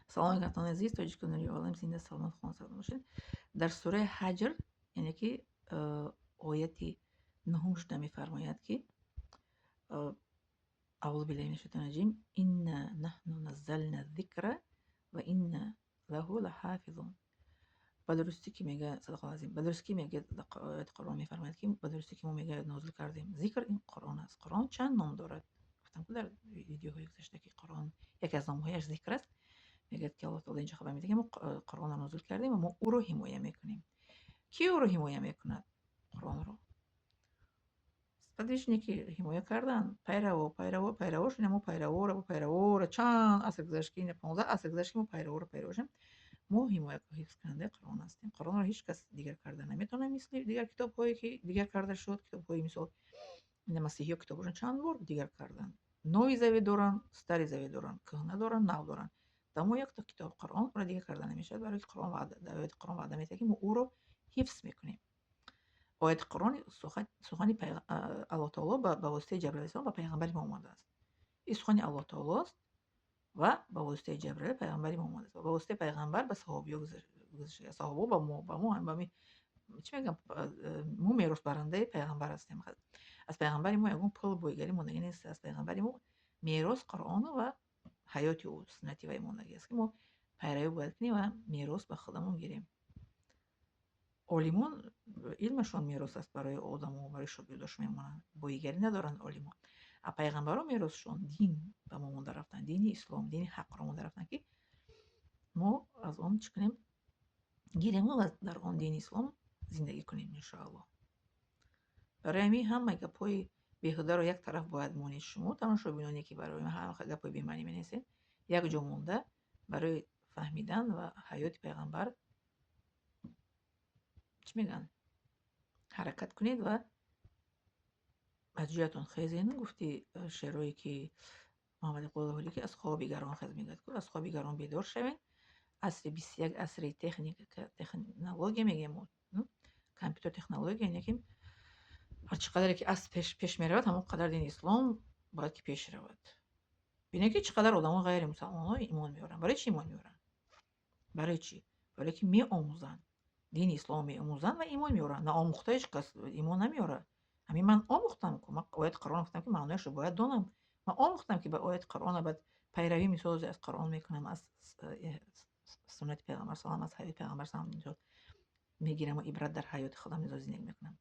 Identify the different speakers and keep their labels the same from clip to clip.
Speaker 1: سلام گردان عزیز، تاجیک نوری عالم زنده سلامت خون سلام باشین. در سوره حجر یعنی که آیتی نهم شده میفرماید که اعوذ بالله من الشیطان الرجیم انا نحن نزلنا الذکر و انا له لحافظون. به درستی که میگه صدق الله العظیم، به درستی که میگه آیت قرآن میفرماید که به درستی که ما میگه نازل کردیم ذکر، این قرآن است. قرآن چند نام دارد؟ گفتم که در ویدیوهای گذشته که قرآن یکی از نامهایش ذکر است. میگه که الله تعالی اینجا خبر میده که ما قرآن رو نازل کردیم و ما او رو حمایت میکنیم. کی او رو حمایت میکند؟ قرآن رو. بعدش که حمایت کردن پیروش، ما پیرو رو چند اصل گذشت که 15 اصل گذشت که ما پیروشیم. ما حمایت و حفظ کننده قرآن هستیم. قرآن رو هیچ کس دیگر کرده نمیتونه، مثل دیگر کتاب هایی که دیگر کرده شد. کتاب های مثل مسیحی ها کتابشون چند بار دیگر کردن. نوی زوی دارن، ستری زوی دارن، کهنه دارن، نو دارن. اما یک تا کتاب قرآن رو دیگر کرده نمیشه، برای قرآن وعده میده که ما او رو حفظ میکنیم. آیت قرآن سخن الله تعالی به واسطه جبرئیل السلام به پیغمبر ما اومده است. این سخن الله تعالی است و به واسطه جبرئیل پیغمبری ما اومده است. و به واسطه پیغمبر به صحابی‌ها گذشته. صحابه با ما هم چی میگم، ما میراث برنده پیغمبر هستیم. از پیغمبری ما یگون پول بویگری موندگی نیست. از پیغمبری ما میراث قرآن و حیات او سنتی و موندگی است که ما پیروی باید کنیم و میراث به خودمون گیریم. عالمان علمشون میراث است برای آدم و برای شاگرداش میمونن. بویگری ندارن عالمان. پیغمبران میراثشون دین به ما مونده رفتن، دین اسلام، دین حق رو مونده رفتن که ما از اون چی کنیم؟ گیریم و در آن دین اسلام زندگی کنیم انشاءالله. برای همین همه گپای بیهوده رو یک طرف باید مونید. شما تماشا بینانی که برای همه گپای بی‌معنی می‌نویسین، یک جا مونده برای فهمیدن و حیات پیغمبر چی میگن حرکت کنید و از جهتون خیزین. گفتی شعرهایی که محمد قلهوری که از خواب بیگران خیز میگد که از خواب بیگران بیدار شوین. عصر 21 عصر تکنولوژی میگیم، کامپیوتر تکنولوژی، یعنی که هر چقدر که از پیش میرود همون قدر دین اسلام باید که پیش رود. ببینید که چقدر آدم‌ها غیر مسلمان‌ها ایمان میارن. برای چی ایمان میارن؟ برای چی؟ برای که میآموزن دین اسلام، میآموزن و ایمان میارن. نه آموخته هیچ کس ایمان نمیاره. همین من آموختم که من آیت قرآن گفتم که معنیش رو باید دونم. من آموختم که به آیت قرآن بعد پیروی میسازه از قرآن میکنم، از سنت پیغمبر سلام، از حیات پیغمبر سلام میگیرم و عبرت در حیات خودم زندگی میکنم.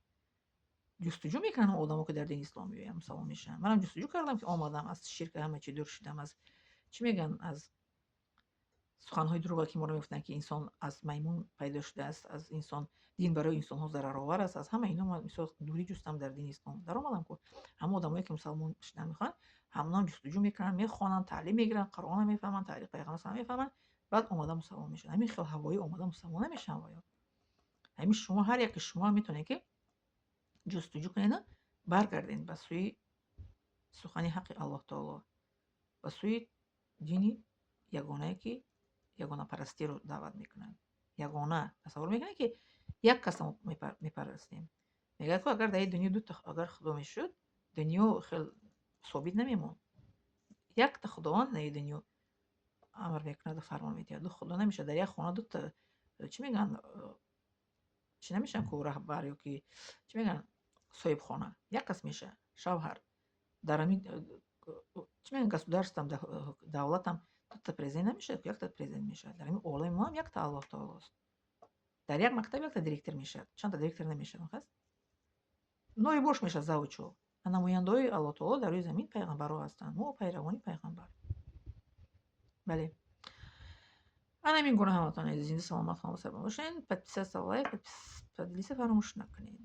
Speaker 1: جستجو میکنم آدمو که در دین اسلام میایم مسلمان میشن. منم جستجو کردم که آمدم از شرک همه چی دور شدم. از چی میگن، از سخنهای دروغی که ما رو میگفتن که انسان از میمون پیدا شده است، از انسان دین برای انسان ها ضرر آور است. از همه اینا من مثلا دوری جستم در دین اسلام. در اومدم که همه آدمایی که مسلمان شدن میخوان همون جستجو میکنن، میخوانن، تعلیم میگیرن، قرآن میفهمن، تاریخ پیغمبر صلی میفهمن، بعد اومدن مسلمان میشن. همین خیلی هوایی اومدن مسلمان نمیشن. وایا همین شما هر یک شما میتونه که جستجو کنین، برگردین به سوی سخن حق الله تعالی، به سوی دینی یگانه که یگانه پرستی رو دعوت میکنن. یگانه تصور میکنه که یک کس میپرستیم. میگه که اگر در این دنیا دو تا اگر خدا میشد، دنیا خیلی ثابت نمیمون. یک تا خداوند در دنیا امر میکنه و فرمان میده. دو خدا نمیشه. در یک خانه دو تا چی میگن، چی نمیشن که رهبر یا که چی میگن صاحب خانه یک کس میشه. شوهر در همین چی میگن گسودارستم دولتم دو تا پرزیدنت نمیشه، یک تا پرزیدنت میشه. در این عالم ما هم یک تا الله تعالی است. در یک مکتب یک تا دیرکتر میشه، چند تا دیرکتر نمیشه. خاص نوعی باش میشه زوجو. نماینده‌های الله تعالی در روی زمین پیغمبرها هستند. ما پیروان پیغمبر. بله. انا همین گونه همتون عزیزین سلامت و سلام باشین. پس لایک، پس فراموش نکنین.